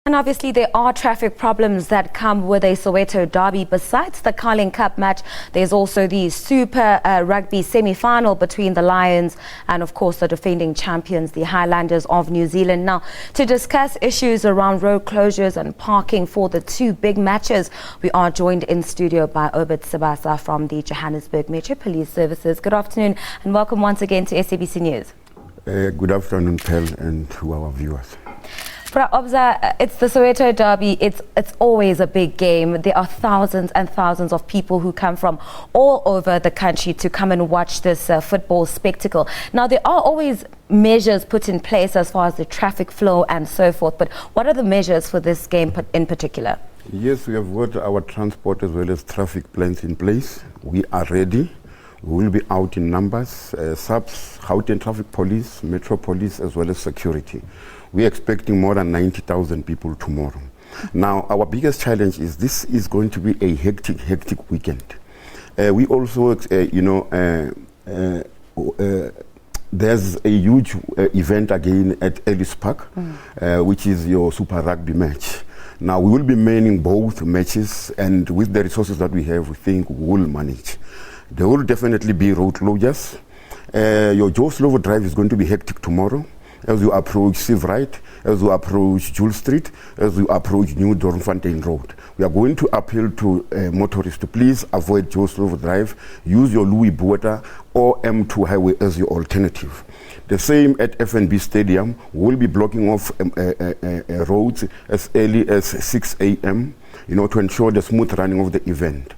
And obviously there are traffic problems that come with a Soweto derby. Besides the Carling Cup match, there's also the Super Rugby semi-final between the Lions and of course the defending champions, the Highlanders of New Zealand. Now, to discuss issues around road closures and parking for the two big matches, we are joined in studio by Obed Sibasa from the Johannesburg Metro Police Services. Good afternoon and welcome once again to SABC News. Good afternoon, Pearl, and to our viewers. Obza, it's the Soweto derby. It's always a big game. There are thousands and thousands of people who come from all over the country to come and watch this football spectacle. Now, there are always measures put in place as far as the traffic flow and so forth, but what are the measures for this game in particular? Yes, we have got our transport as well as traffic plans in place. We are ready. We will be out in numbers, SABC, Gauteng Traffic Police, Metro Police, as well as security. We're expecting more than 90,000 people tomorrow. Now, our biggest challenge is this is going to be a hectic weekend. We also, there's a huge event again at Ellis Park, which is your Super Rugby match. Now, we will be manning both matches, and with the resources that we have, we think we will manage. There will definitely be road closures. Your Joe Slovo Drive is going to be hectic tomorrow as you approach Sivright, as you approach Jules Street, as you approach New Dornfontein Road. We are going to appeal to motorists to please avoid Joe Slovo Drive, use your Louis Botha or M2 highway as your alternative. The same at FNB Stadium. We'll be blocking off roads as early as 6 a.m. To ensure the smooth running of the event.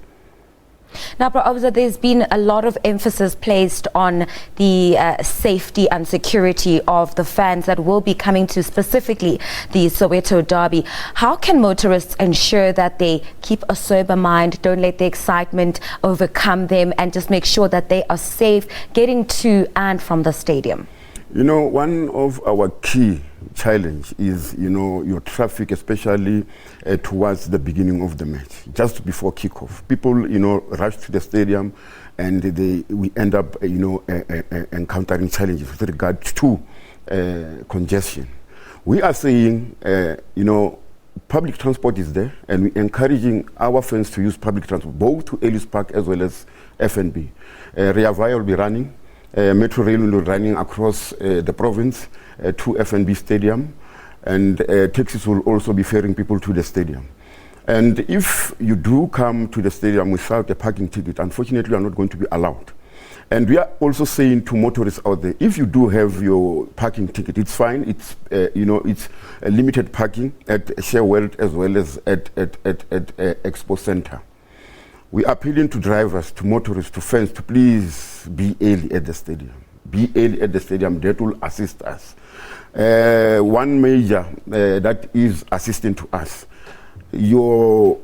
Now, Obza, there's been a lot of emphasis placed on the safety and security of the fans that will be coming to specifically the Soweto derby. How can motorists ensure that they keep a sober mind, don't let the excitement overcome them, and just make sure that they are safe getting to and from the stadium? One of our key challenge is, your traffic, especially towards the beginning of the match, just before kickoff. People, rush to the stadium and we end up, encountering challenges with regard to congestion. We are saying, public transport is there, and we're encouraging our fans to use public transport, both to Ellis Park as well as FNB. Rea Vaya will be running. Metro Rail will be running across the province to FNB Stadium, and taxis will also be ferrying people to the stadium. And if you do come to the stadium without a parking ticket, unfortunately you are not going to be allowed. And we are also saying to motorists out there, if you do have your parking ticket, it's fine. It's it's a limited parking at Sherworld as well as at Expo Center. We are appealing to drivers, to motorists, to fans to please be early at the stadium. Be early at the stadium. That will assist us. One major that is assisting to us, your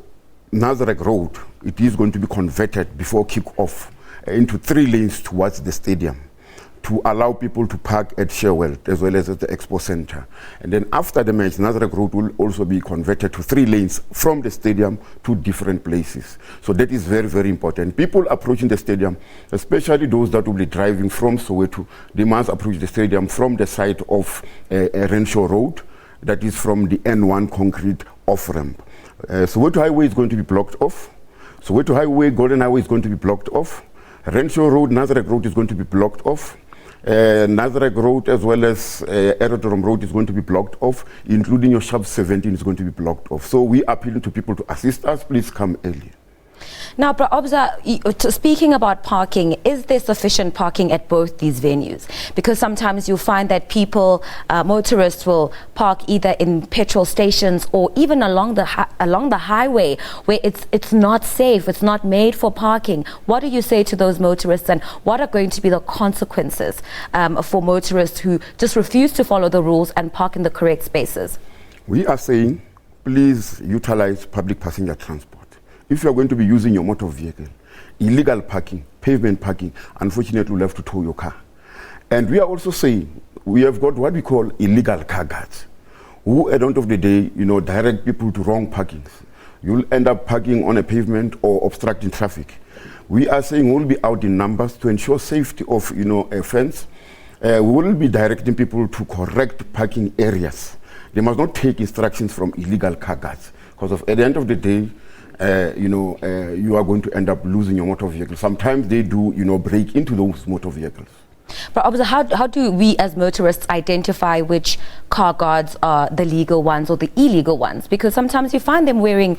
Nazareth Road, it is going to be converted before kick-off into 3 lanes towards the stadium to allow people to park at Sherworld as well as at the Expo Center. And then after the match, Nazareth Road will also be converted to 3 lanes from the stadium to different places. So that is very, very important. People approaching the stadium, especially those that will be driving from Soweto, they must approach the stadium from the side of Renshaw Road, that is from the N1 concrete off-ramp. Soweto Highway is going to be blocked off. Soweto Highway, Golden Highway is going to be blocked off. Renshaw Road, Nazareth Road is going to be blocked off. Nazareth Road as well as Aerodrome Road is going to be blocked off, including your Sharp 17 is going to be blocked off. So we appeal to people to assist us, please come early. Now, Obza, speaking about parking, is there sufficient parking at both these venues? Because sometimes you find that people, motorists will park either in petrol stations or even along the highway where it's not safe, it's not made for parking. What do you say to those motorists, and what are going to be the consequences for motorists who just refuse to follow the rules and park in the correct spaces? We are saying, please utilize public passenger transport. If you are going to be using your motor vehicle, illegal parking, pavement parking, unfortunately you'll have to tow your car. And we are also saying, we have got what we call illegal car guards, who at the end of the day, direct people to wrong parkings. You'll end up parking on a pavement or obstructing traffic. We are saying we'll be out in numbers to ensure safety of, fans. We will be directing people to correct parking areas. They must not take instructions from illegal car guards, because at the end of the day, you are going to end up losing your motor vehicle. Sometimes they do, break into those motor vehicles. But obviously, how do we as motorists identify which car guards are the legal ones or the illegal ones? Because sometimes you find them wearing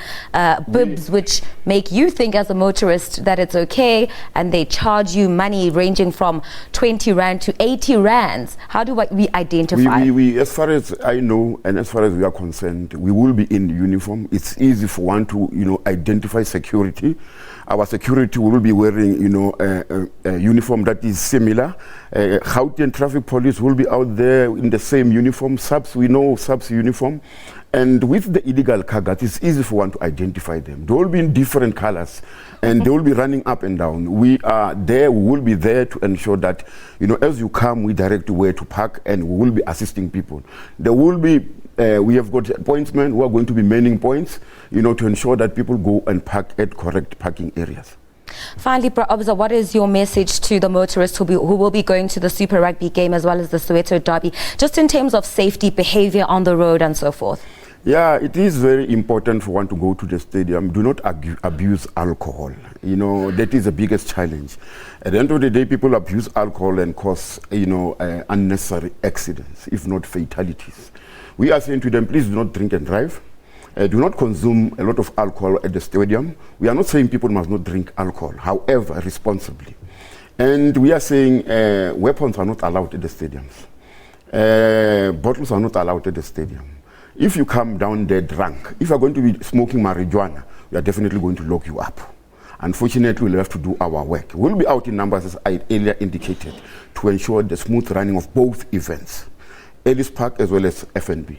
bibs which make you think as a motorist that it's okay, and they charge you money ranging from 20 Rand to 80 Rands. How do we identify? We, as far as I know and as far as we are concerned, we will be in uniform. It's easy for one to, identify security. Our security will be wearing, a uniform that is similar. Gauteng Traffic Police will be out there in the same uniform. SABC, we know SABC uniform. And with the illegal car guards, it's easy for one to identify them. They will be in different colors, and they will be running up and down. We are there, we will be there to ensure that, as you come, we direct you where to park, and we will be assisting people. There will be we have got pointsmen who are going to be manning points, to ensure that people go and park at correct parking areas. Finally, Obza, what is your message to the motorists who will be going to the Super Rugby game as well as the Soweto derby, just in terms of safety, behavior on the road and so forth? Yeah, it is very important for one to go to the stadium. Do not abuse alcohol. That is the biggest challenge. At the end of the day, people abuse alcohol and cause, unnecessary accidents, if not fatalities. We are saying to them, please do not drink and drive. Do not consume a lot of alcohol at the stadium. We are not saying people must not drink alcohol, however, responsibly. And we are saying weapons are not allowed at the stadiums. Bottles are not allowed at the stadium. If you come down there drunk, if you are going to be smoking marijuana, we are definitely going to lock you up. Unfortunately, we'll have to do our work. We'll be out in numbers, as I earlier indicated, to ensure the smooth running of both events, Ellis Park as well as FNB.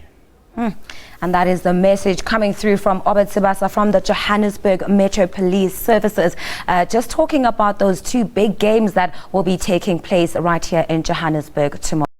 And that is the message coming through from Obed Sibasa from the Johannesburg Metro Police Services, just talking about those two big games that will be taking place right here in Johannesburg tomorrow.